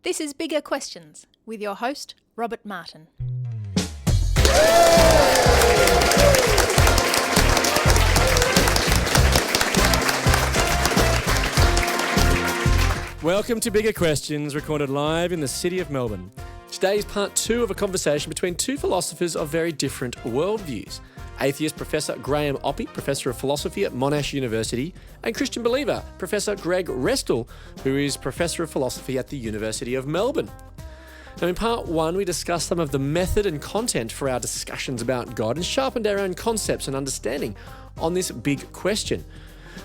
This is Bigger Questions with your host, Robert Martin. Welcome to Bigger Questions, recorded live in the city of Melbourne. Today is part 2 of a conversation between two philosophers of very different worldviews. Atheist Professor Graham Oppy, Professor of Philosophy at Monash University, and Christian believer Professor Greg Restel, who is Professor of Philosophy at the University of Melbourne. Now, in part 1, we discussed some of the method and content for our discussions about God and sharpened our own concepts and understanding on this big question.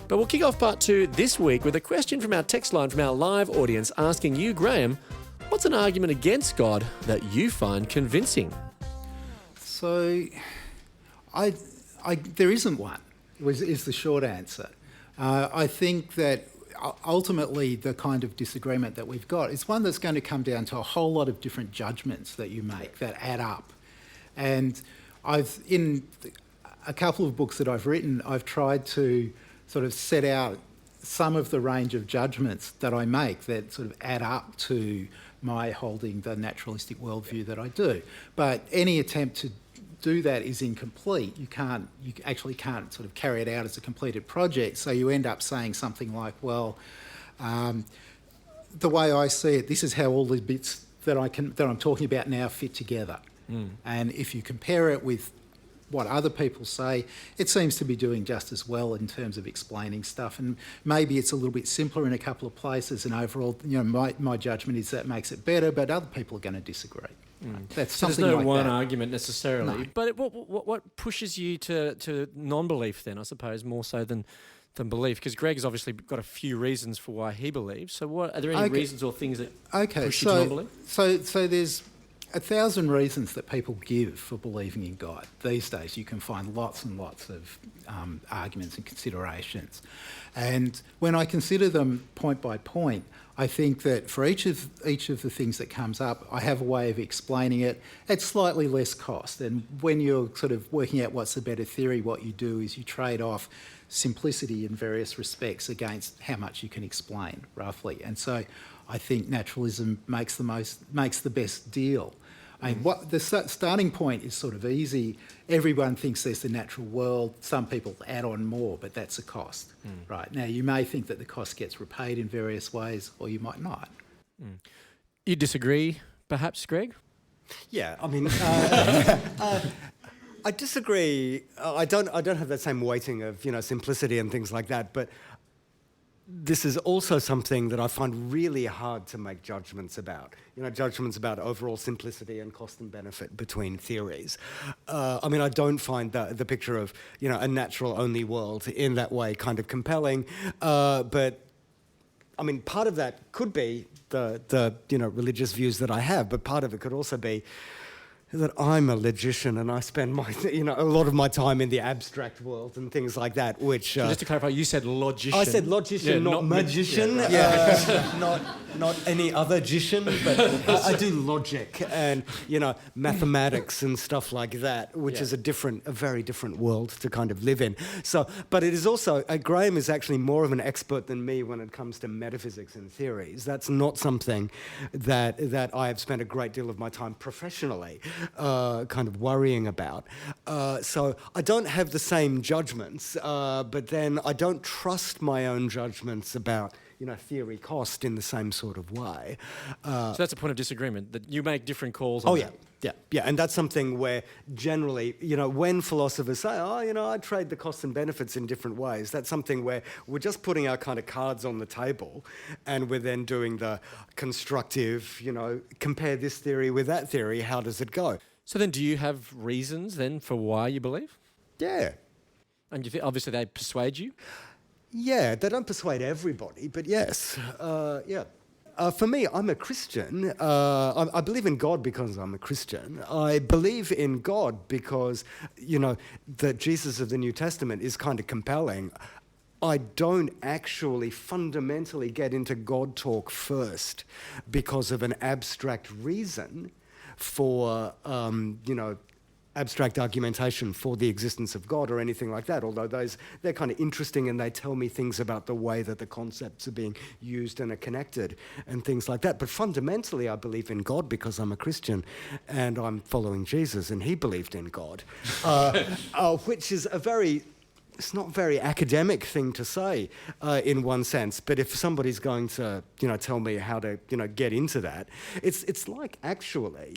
But we'll kick off part 2 this week with a question from our text line from our live audience asking you, Graham, what's an argument against God that you find convincing? So, there isn't one, is the short answer. I think that ultimately the kind of disagreement that we've got is one that's going to come down to a whole lot of different judgments that you make that add up. And in a couple of books that I've written, I've tried to sort of set out some of the range of judgments that I make that sort of add up to my holding the naturalistic worldview that I do. But any attempt to do that is incomplete. You actually can't sort of carry it out as a completed project. So you end up saying something like, well, the way I see it, this is how all the bits that I'm talking about now fit together. And if you compare it with what other people say, it seems to be doing just as well in terms of explaining stuff. And maybe it's a little bit simpler in a couple of places. And overall, my judgment is that makes it better, but other people are going to disagree. That's So something there's no like one that. argument necessarily. No. But what pushes you to non-belief then, I suppose, more so than belief? Because Greg has obviously got a few reasons for why he believes. So are there any reasons or things that push you to non-belief? So there's 1,000 reasons that people give for believing in God. These days you can find lots and lots of arguments and considerations. And when I consider them point by point, I think that for each of the things that comes up, I have a way of explaining it at slightly less cost. And when you're sort of working out what's the better theory, what you do is you trade off simplicity in various respects against how much you can explain, roughly. And so I think naturalism makes the best deal. I mean, the starting point is sort of easy. Everyone thinks there's the natural world. Some people add on more, but that's a cost. Right. Now, you may think that the cost gets repaid in various ways, or you might not. You disagree, perhaps, Greg? Yeah, I mean, I disagree. I don't have that same weighting of simplicity and things like that, but this is also something that I find really hard to make judgments about. Judgments about overall simplicity and cost and benefit between theories. I mean, I don't find the picture of a natural-only world in that way kind of compelling. But I mean, part of that could be the religious views that I have, but part of it could also be that I'm a logician and I spend a lot of my time in the abstract world and things like that, which... So just to clarify, you said logician. I said logician, not magician. Not any other magician, but I do logic and, mathematics and stuff like that, which is a very different world to kind of live in. So, but it is also... Graham is actually more of an expert than me when it comes to metaphysics and theories. That's not something that I have spent a great deal of my time professionally kind of worrying about. So I don't have the same judgments, but then I don't trust my own judgments about theory cost in the same sort of way. So that's a point of disagreement, that you make different calls Oh, on yeah. Yeah, and that's something where generally, when philosophers say, I trade the costs and benefits in different ways, that's something where we're just putting our kind of cards on the table and we're then doing the constructive, compare this theory with that theory, how does it go? So then do you have reasons then for why you believe? Yeah. And you think obviously they persuade you? Yeah, they don't persuade everybody, but yes, yeah. For me, I'm a Christian. I believe in God because I'm a Christian. I believe in God because, the Jesus of the New Testament is kind of compelling. I don't actually fundamentally get into God talk first because of an abstract reason for, abstract argumentation for the existence of God or anything like that, although they're kind of interesting and they tell me things about the way that the concepts are being used and are connected and things like that. But fundamentally, I believe in God because I'm a Christian and I'm following Jesus and he believed in God, which is it's not a very academic thing to say in one sense, but if somebody's going to, tell me how to, get into that, it's like actually,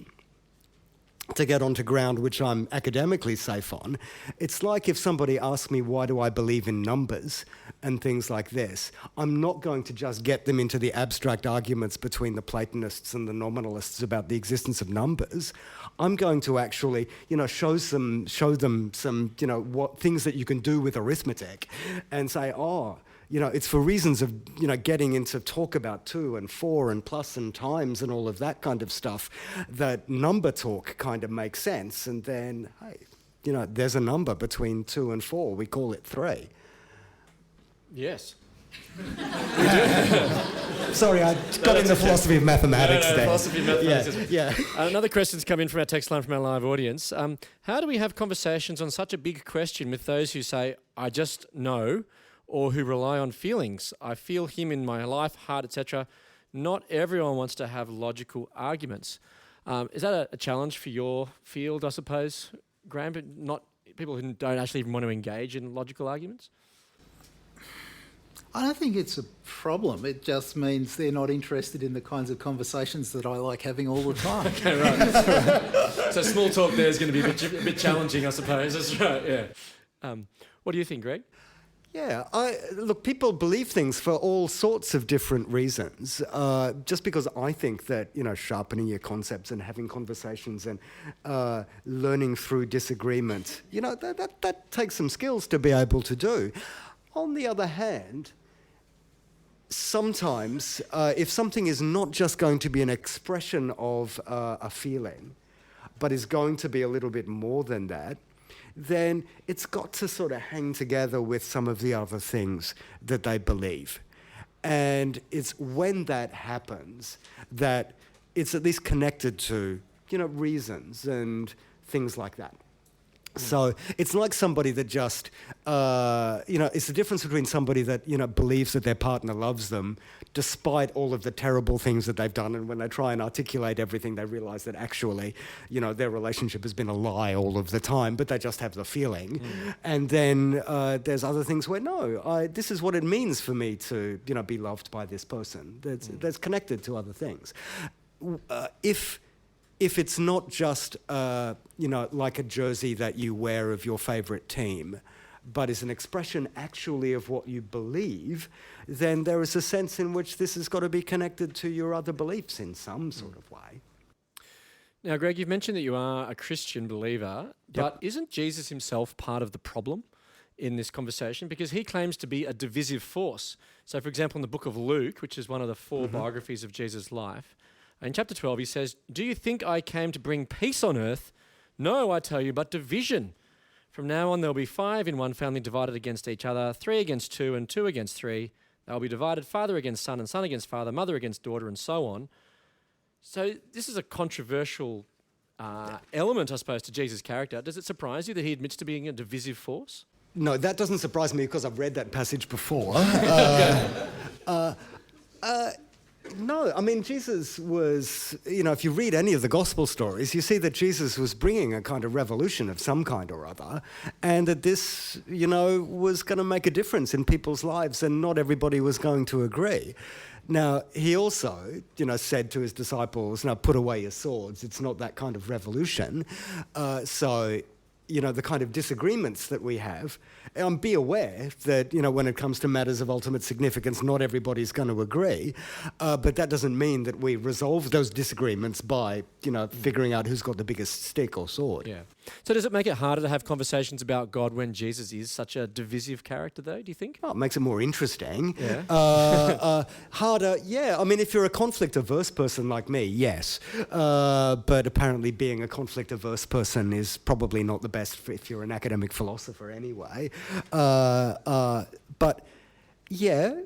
to get onto ground which I'm academically safe on, it's like if somebody asks me why do I believe in numbers and things like this, I'm not going to just get them into the abstract arguments between the Platonists and the nominalists about the existence of numbers. I'm going to actually, show them some, what things that you can do with arithmetic and say, it's for reasons of, getting into talk about 2 and 4 and plus and times and all of that kind of stuff that number talk kind of makes sense. And then, hey, there's a number between 2 and 4. We call it 3. Yes. Sorry, I got into philosophy of mathematics there. Philosophy of mathematics. Yeah. Another question's come in from our text line from our live audience. How do we have conversations on such a big question with those who say, I just know, or who rely on feelings? I feel him in my life, heart, etc. Not everyone wants to have logical arguments. Is that a challenge for your field, I suppose, Graham? But not people who don't actually even want to engage in logical arguments? I don't think it's a problem. It just means they're not interested in the kinds of conversations that I like having all the time. Okay, right. So small talk there is going to be a bit challenging, I suppose. That's right, yeah. What do you think, Greg? Yeah, look, people believe things for all sorts of different reasons. Just because I think that, sharpening your concepts and having conversations and learning through disagreement, that takes some skills to be able to do. On the other hand, sometimes if something is not just going to be an expression of a feeling, but is going to be a little bit more than that, then it's got to sort of hang together with some of the other things that they believe. And it's when that happens that it's at least connected to, reasons and things like that. So it's like somebody that just, it's the difference between somebody that, believes that their partner loves them despite all of the terrible things that they've done. And when they try and articulate everything, they realize that actually, their relationship has been a lie all of the time, but they just have the feeling. And then there's other things where, no, this is what it means for me to, be loved by this person. That's connected to other things. If it's not just, like a jersey that you wear of your favourite team, but is an expression actually of what you believe, then there is a sense in which this has got to be connected to your other beliefs in some sort of way. Now, Greg, you've mentioned that you are a Christian believer, but isn't Jesus himself part of the problem in this conversation? Because he claims to be a divisive force. So, for example, in the book of Luke, which is one of the 4 biographies of Jesus' life, in chapter 12, he says, "Do you think I came to bring peace on earth? No, I tell you, but division. From now on, there will be 5 in one family divided against each other, 3 against 2, and 2 against 3. They will be divided, father against son, and son against father, mother against daughter, and so on." So this is a controversial element, I suppose, to Jesus' character. Does it surprise you that he admits to being a divisive force? No, that doesn't surprise me because I've read that passage before. No, I mean, Jesus was, if you read any of the gospel stories, you see that Jesus was bringing a kind of revolution of some kind or other, and that this, was going to make a difference in people's lives, and not everybody was going to agree. Now, he also, said to his disciples, put away your swords. It's not that kind of revolution. So, the kind of disagreements that we have, be aware that, when it comes to matters of ultimate significance, not everybody's going to agree, but that doesn't mean that we resolve those disagreements by, figuring out who's got the biggest stick or sword. Yeah. So does it make it harder to have conversations about God when Jesus is such a divisive character, though, do you think? Well, it makes it more interesting. Yeah. Harder, yeah. I mean, if you're a conflict-averse person like me, yes. But apparently being a conflict-averse person is probably not the best if you're an academic philosopher anyway. But yeah.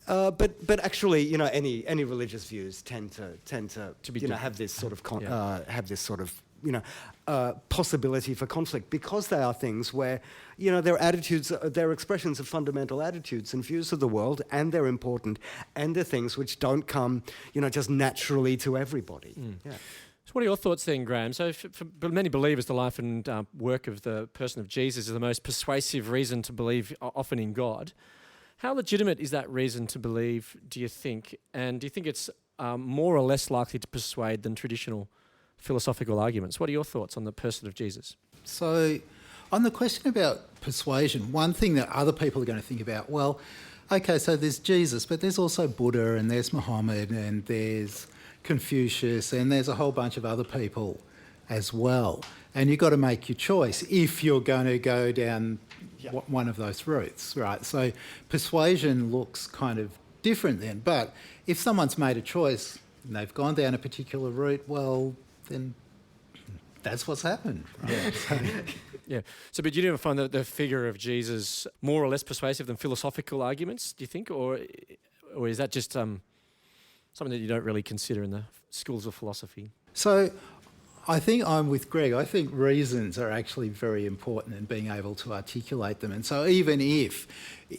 But actually, any religious views tend to be have this sort of possibility for conflict, because they are things where, they're attitudes, they're expressions of fundamental attitudes and views of the world, and they're important, and they're things which don't come, just naturally to everybody. Yeah. So what are your thoughts then, Graham? So for many believers, the life and work of the person of Jesus is the most persuasive reason to believe often in God. How legitimate is that reason to believe, do you think? And do you think it's more or less likely to persuade than traditional philosophical arguments? What are your thoughts on the person of Jesus? So on the question about persuasion, one thing that other people are going to think about, well, okay, so there's Jesus, but there's also Buddha and there's Muhammad and there's Confucius and there's a whole bunch of other people as well. And you've got to make your choice if you're going to go down one of those routes, right? So persuasion looks kind of different then. But if someone's made a choice and they've gone down a particular route, well, then that's what's happened. Right? Yeah. So, but you didn't find the figure of Jesus more or less persuasive than philosophical arguments, do you think? Or is that just something that you don't really consider in the schools of philosophy? So I think I'm with Greg. I think reasons are actually very important in being able to articulate them. And so even if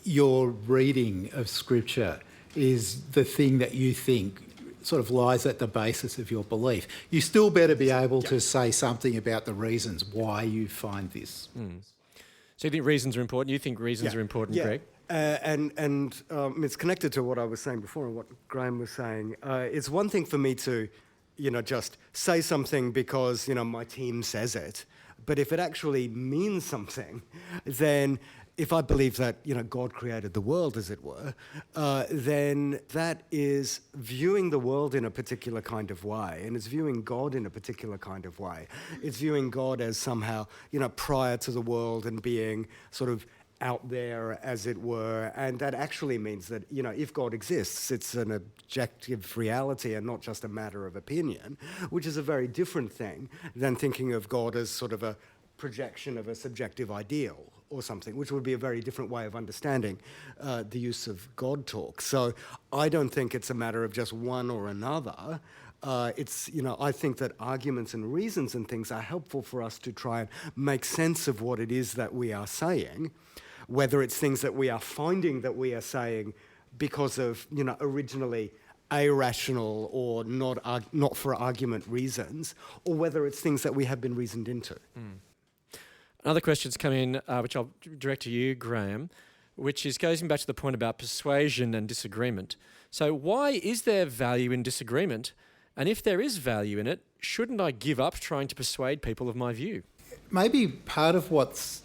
your reading of Scripture is the thing that you think sort of lies at the basis of your belief, you still better be able to say something about the reasons why you find this. So you think reasons are important? You think reasons are important, Greg? And it's connected to what I was saying before and what Graham was saying. It's one thing for me to, just say something because, my team says it. But if it actually means something, then if I believe that, God created the world, as it were, then that is viewing the world in a particular kind of way, and it's viewing God in a particular kind of way. It's viewing God as somehow, prior to the world and being sort of out there, as it were, and that actually means that, if God exists, it's an objective reality and not just a matter of opinion, which is a very different thing than thinking of God as sort of a projection of a subjective ideal or something, which would be a very different way of understanding the use of God talk. So I don't think it's a matter of just one or another. I think that arguments and reasons and things are helpful for us to try and make sense of what it is that we are saying, whether it's things that we are finding that we are saying because of, originally irrational or not for argument reasons, or whether it's things that we have been reasoned into. Another question's come in, which I'll direct to you, Graham, which goes back to the point about persuasion and disagreement. So why is there value in disagreement? And if there is value in it, shouldn't I give up trying to persuade people of my view? Maybe part of what's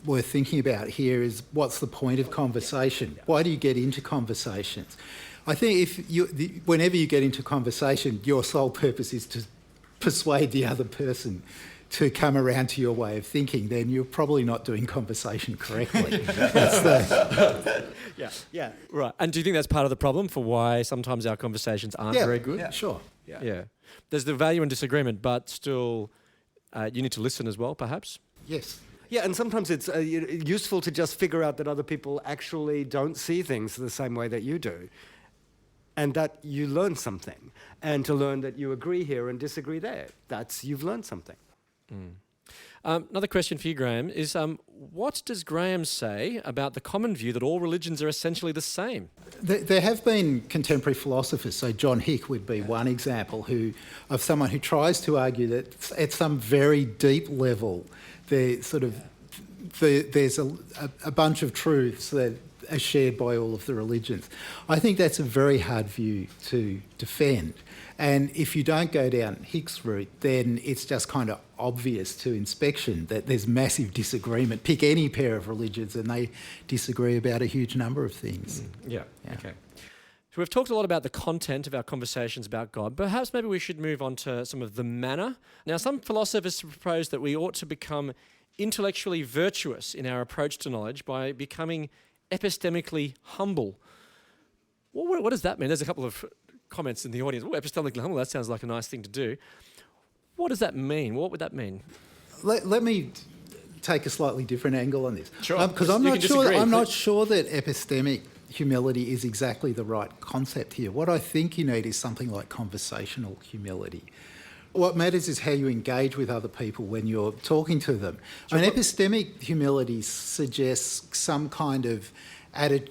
worth thinking about here is what's the point of conversation? Why do you get into conversations? I think whenever you get into conversation, your sole purpose is to persuade the other person to come around to your way of thinking, then you're probably not doing conversation correctly. Yeah. Right. And do you think that's part of the problem for why sometimes our conversations aren't very good? Yeah, sure. Yeah. There's the value in disagreement, but still you need to listen as well, perhaps? Yes. Yeah, and sometimes it's useful to just figure out that other people actually don't see things the same way that you do, and that you learn something. And to learn that you agree here and disagree there, you've learned something. Another question for you, Graham, is what does Graham say about the common view that all religions are essentially the same? There have been contemporary philosophers, so John Haidt would be one example, of someone who tries to argue that at some very deep level, there's a bunch of truths that are shared by all of the religions. I think that's a very hard view to defend. And if you don't go down Hicks' route, then it's just kind of obvious to inspection that there's massive disagreement. Pick any pair of religions and they disagree about a huge number of things. Yeah. Okay. So we've talked a lot about the content of our conversations about God. Perhaps maybe we should move on to some of the manner. Now, some philosophers propose that we ought to become intellectually virtuous in our approach to knowledge by becoming epistemically humble. Well, what does that mean? There's a couple of comments in the audience. Oh, epistemically humble, that sounds like a nice thing to do. What does that mean? What would that mean? Let me take a slightly different angle on this. Sure. Because I'm not sure that epistemic humility is exactly the right concept here. What I think you need is something like conversational humility, What matters is how you engage with other people when you're talking to them. I mean, epistemic humility suggests some kind of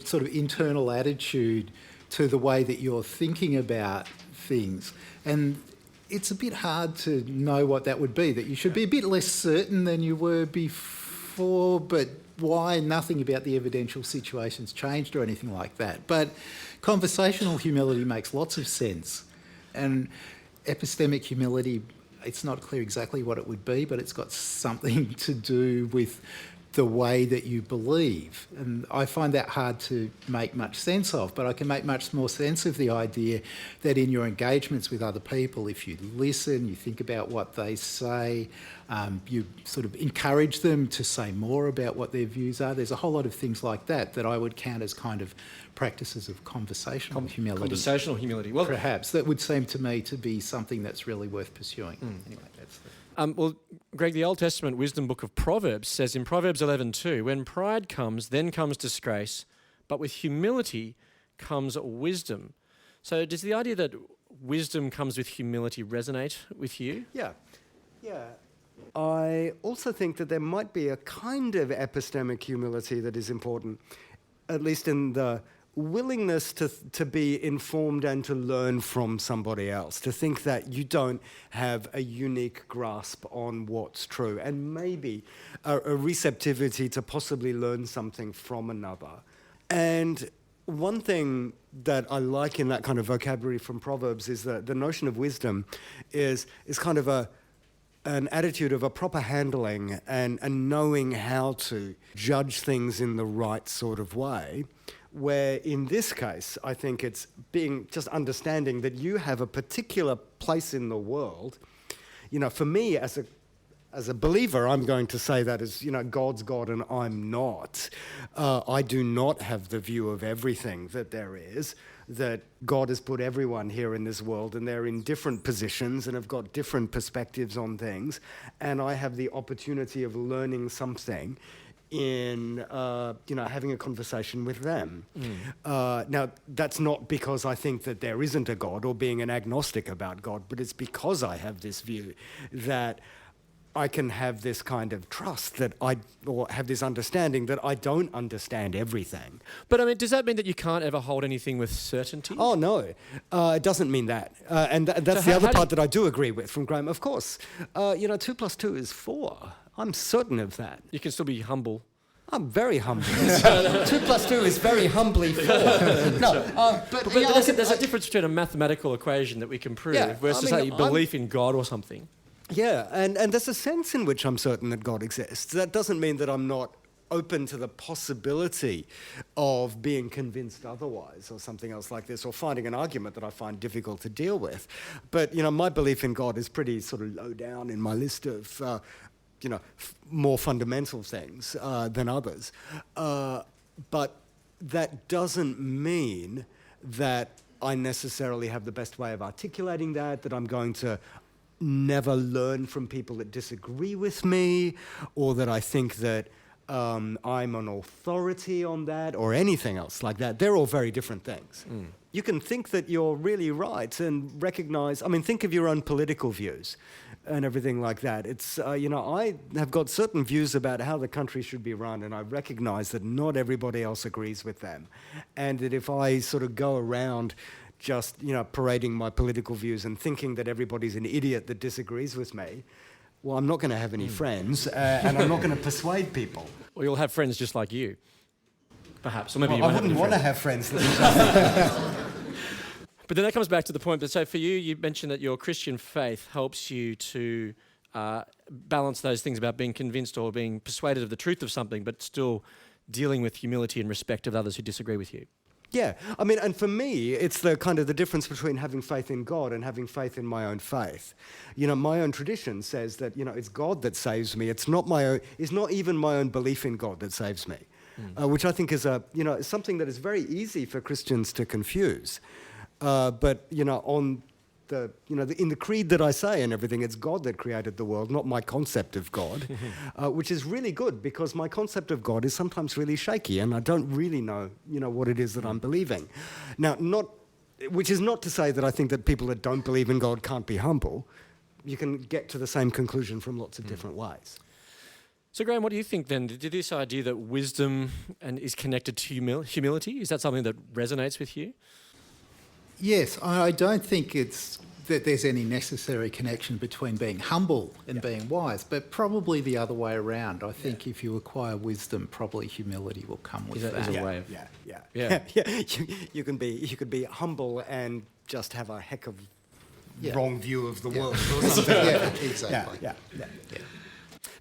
sort of internal attitude to the way that you're thinking about things. And it's a bit hard to know what that would be, that you should be a bit less certain than you were before, but why? Nothing about the evidential situation's changed or anything like that. But conversational humility makes lots of sense. And epistemic humility, it's not clear exactly what it would be, but it's got something to do with the way that you believe. And I find that hard to make much sense of, but I can make much more sense of the idea that in your engagements with other people, if you listen, you think about what they say, you sort of encourage them to say more about what their views are. There's a whole lot of things like that I would count as kind of practices of conversational humility. Conversational humility. Well, perhaps. That would seem to me to be something that's really worth pursuing. Anyway, that's the... well, Greg, the Old Testament wisdom book of Proverbs says in Proverbs 11:2, when pride comes, then comes disgrace, but with humility comes wisdom. So does the idea that wisdom comes with humility resonate with you? Yeah. I also think that there might be a kind of epistemic humility that is important, at least in the willingness to be informed and to learn from somebody else, to think that you don't have a unique grasp on what's true, and maybe a receptivity to possibly learn something from another. And one thing that I like in that kind of vocabulary from Proverbs is that the notion of wisdom is kind of an attitude of a proper handling and knowing how to judge things in the right sort of way, where in this case, I think it's being just understanding that you have a particular place in the world. You know, for me as a believer, I'm going to say that as, God's God and I'm not. I do not have the view of everything that there is, that God has put everyone here in this world and they're in different positions and have got different perspectives on things. And I have the opportunity of learning something in having a conversation with them. Now, that's not because I think that there isn't a God or being an agnostic about God, but it's because I have this view that I can have this kind of trust or have this understanding that I don't understand everything. But I mean, does that mean that you can't ever hold anything with certainty? Oh, no. It doesn't mean that. And that's So the other part that I do agree with from Graham. Of course, 2 + 2 is 4. I'm certain of that. You can still be humble. I'm very humble. 2 + 2 is very humbly 4. But there's a difference between a mathematical equation that we can prove versus a belief in God or something. Yeah, and there's a sense in which I'm certain that God exists. That doesn't mean that I'm not open to the possibility of being convinced otherwise or something else like this, or finding an argument that I find difficult to deal with. But, my belief in God is pretty sort of low down in my list of, more fundamental things than others. But that doesn't mean that I necessarily have the best way of articulating that I'm going to never learn from people that disagree with me, or that I think that I'm an authority on that, or anything else like that. They're all very different things. You can think that you're really right and recognize, think of your own political views and everything like that. It's, I have got certain views about how the country should be run, and I recognize that not everybody else agrees with them. And that if I sort of go around just, parading my political views and thinking that everybody's an idiot that disagrees with me, well, I'm not going to have any friends, and I'm not going to persuade people. Or you'll have friends just like you, perhaps. Or maybe I wouldn't want to have friends that But then that comes back to the point that, so for you mentioned that your Christian faith helps you to balance those things about being convinced or being persuaded of the truth of something, but still dealing with humility and respect of others who disagree with you. Yeah, and for me, it's the kind of the difference between having faith in God and having faith in my own faith. My own tradition says that, it's God that saves me. It's not even my own belief in God that saves me, which I think is something that is very easy for Christians to confuse. But on in the creed that I say and everything, it's God that created the world, not my concept of God, which is really good because my concept of God is sometimes really shaky and I don't really know, what it is that I'm believing. Now, which is not to say that I think that people that don't believe in God can't be humble. You can get to the same conclusion from lots of different ways. So, Graham, what do you think then? Did this idea that wisdom is connected to humility, is that something that resonates with you? Yes, I don't think it's that there's any necessary connection between being humble and being wise, but probably the other way around. I think if you acquire wisdom, probably humility will come with that. Is a way of... Yeah. You can be humble and just have a heck of wrong view of the world or something. Yeah, exactly. Yeah.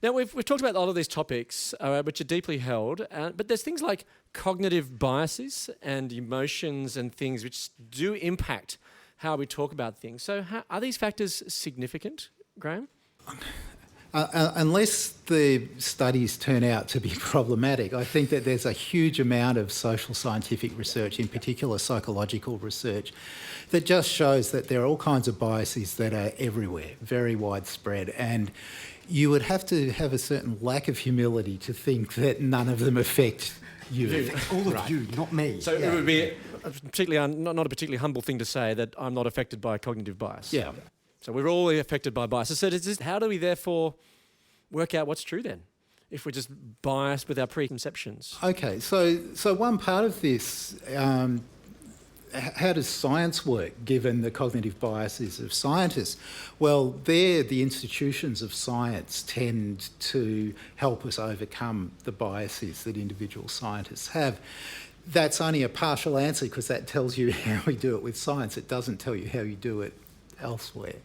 Now, we've talked about a lot of these topics, which are deeply held, but there's things like cognitive biases and emotions and things which do impact how we talk about things. So are these factors significant, Graham? Unless the studies turn out to be problematic, I think that there's a huge amount of social scientific research, in particular psychological research, that just shows that there are all kinds of biases that are everywhere, very widespread, and you would have to have a certain lack of humility to think that none of them affect you. All of you, not me. So it would be not a particularly humble thing to say that I'm not affected by cognitive bias. Yeah. So we're all affected by bias. So how do we therefore work out what's true then, if we're just biased with our preconceptions? Okay, so one part of this, how does science work given the cognitive biases of scientists? Well, the institutions of science tend to help us overcome the biases that individual scientists have. That's only a partial answer because that tells you how we do it with science. It doesn't tell you how you do it elsewhere.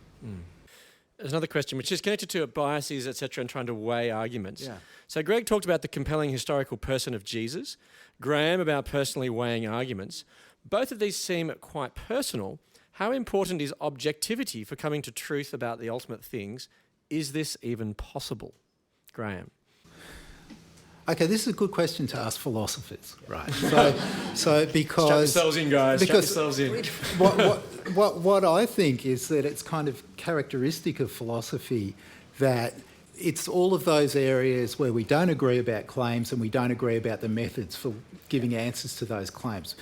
There's another question which is connected to biases, etc., and trying to weigh arguments. Yeah. So Greg talked about the compelling historical person of Jesus, Graham about personally weighing arguments. Both of these seem quite personal. How important is objectivity for coming to truth about the ultimate things? Is this even possible? Graham. Okay, this is a good question to ask philosophers, right? So because... Strap yourselves in, guys. Because Strap yourselves in. what I think is that it's kind of characteristic of philosophy that it's all of those areas where we don't agree about claims and we don't agree about the methods for giving answers to those claims.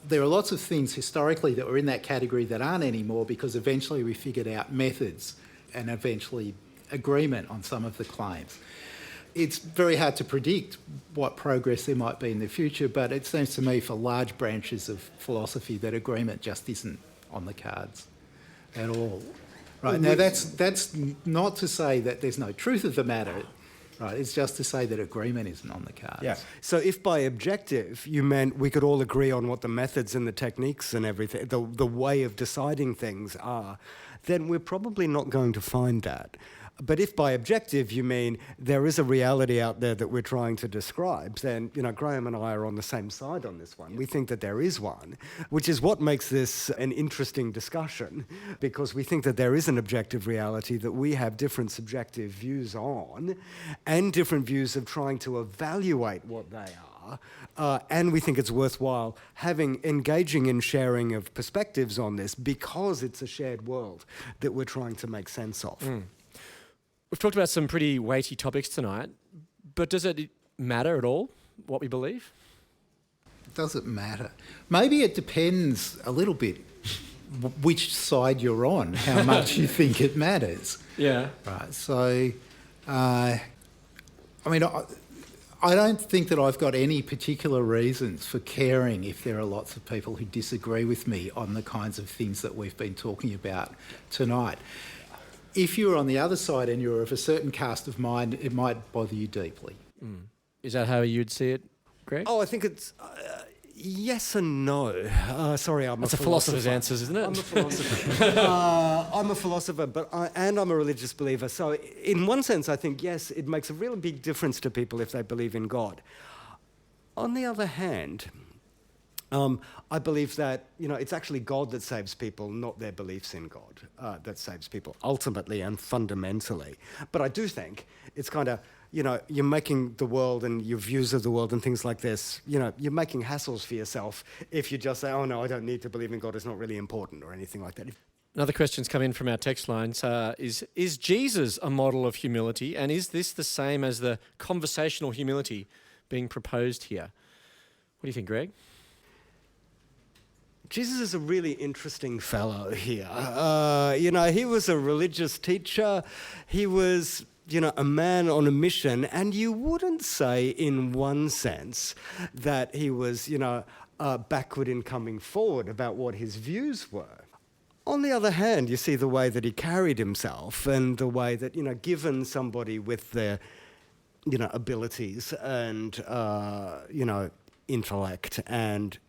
There are lots of things historically that were in that category that aren't anymore because eventually we figured out methods and eventually agreement on some of the claims. It's very hard to predict what progress there might be in the future, but it seems to me for large branches of philosophy that agreement just isn't on the cards at all. Right, now that's not to say that there's no truth of the matter, right? It's just to say that agreement isn't on the cards. Yeah. So if by objective you meant we could all agree on what the methods and the techniques and everything, the way of deciding things are, then we're probably not going to find that. But if by objective you mean there is a reality out there that we're trying to describe, then, Graham and I are on the same side on this one. We think that there is one, which is what makes this an interesting discussion, because we think that there is an objective reality that we have different subjective views on and different views of trying to evaluate what they are. And we think it's worthwhile engaging in sharing of perspectives on this because it's a shared world that we're trying to make sense of. We've talked about some pretty weighty topics tonight, but does it matter at all what we believe? Does it matter? Maybe it depends a little bit which side you're on, how much you think it matters. Yeah. Right. So, I don't think that I've got any particular reasons for caring if there are lots of people who disagree with me on the kinds of things that we've been talking about tonight. If you're on the other side and you're of a certain cast of mind, it might bother you deeply. Is that how you'd see it, Greg? Oh, I think it's yes and no. Sorry, That's a philosopher's answers, isn't it? I'm a philosopher. I'm a philosopher, and I'm a religious believer. So in one sense, I think, yes, it makes a really big difference to people if they believe in God. On the other hand, I believe that, it's actually God that saves people, not their beliefs in God, that saves people ultimately and fundamentally. But I do think it's kind of, you're making the world and your views of the world and things like this, you're making hassles for yourself if you just say, oh, no, I don't need to believe in God, it's not really important or anything like that. Another question's come in from our text lines. Is Jesus a model of humility, and is this the same as the conversational humility being proposed here? What do you think, Greg? Jesus is a really interesting fellow here. He was a religious teacher. He was, a man on a mission, and you wouldn't say in one sense that he was, backward in coming forward about what his views were. On the other hand, you see the way that he carried himself and the way that, given somebody with their, abilities and, intellect and,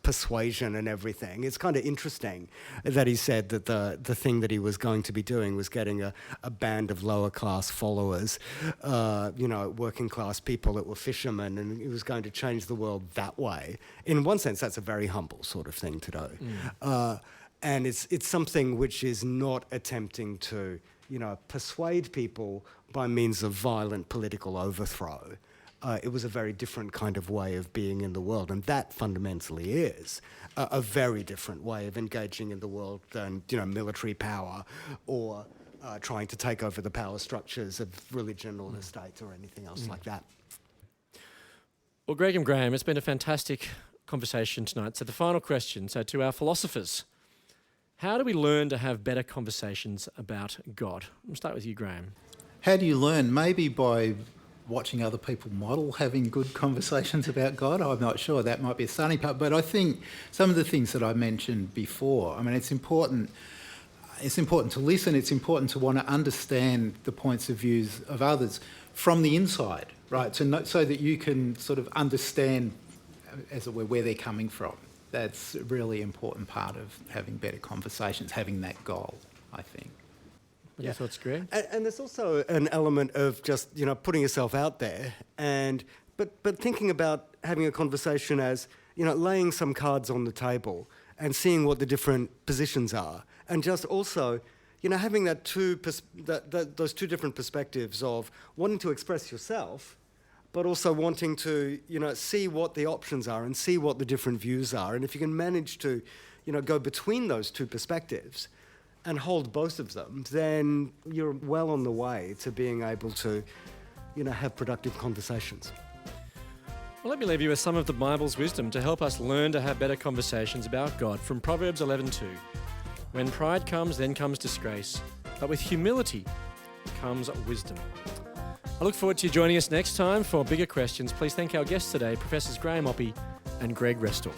persuasion and everything. It's kind of interesting that he said that the thing that he was going to be doing was getting a band of lower class followers, working class people that were fishermen, and he was going to change the world that way. In one sense, that's a very humble sort of thing to do. And it's something which is not attempting to, persuade people by means of violent political overthrow. It was a very different kind of way of being in the world, and that fundamentally is a very different way of engaging in the world than, military power or trying to take over the power structures of religion or the state or anything else like that. Well, Greg and Graham, it's been a fantastic conversation tonight. So the final question, to our philosophers, how do we learn to have better conversations about God? We'll start with you, Graham. How do you learn? Maybe by watching other people model having good conversations about God. I'm not sure. That might be a starting part. But I think some of the things that I mentioned before, it's important to listen. It's important to want to understand the points of views of others from the inside, right? So that you can sort of understand, as it were, where they're coming from. That's a really important part of having better conversations, having that goal, I think. What are your thoughts, Greg? And there's also an element of just, putting yourself out there but thinking about having a conversation as, laying some cards on the table and seeing what the different positions are. And just also, having those two different perspectives of wanting to express yourself, but also wanting to, see what the options are and see what the different views are. And if you can manage to, go between those two perspectives and hold both of them, then you're well on the way to being able to, have productive conversations. Well, let me leave you with some of the Bible's wisdom to help us learn to have better conversations about God from Proverbs 11:2. When pride comes, then comes disgrace, but with humility comes wisdom. I look forward to you joining us next time for bigger questions. Please thank our guests today, Professors Graham Oppy and Greg Restall.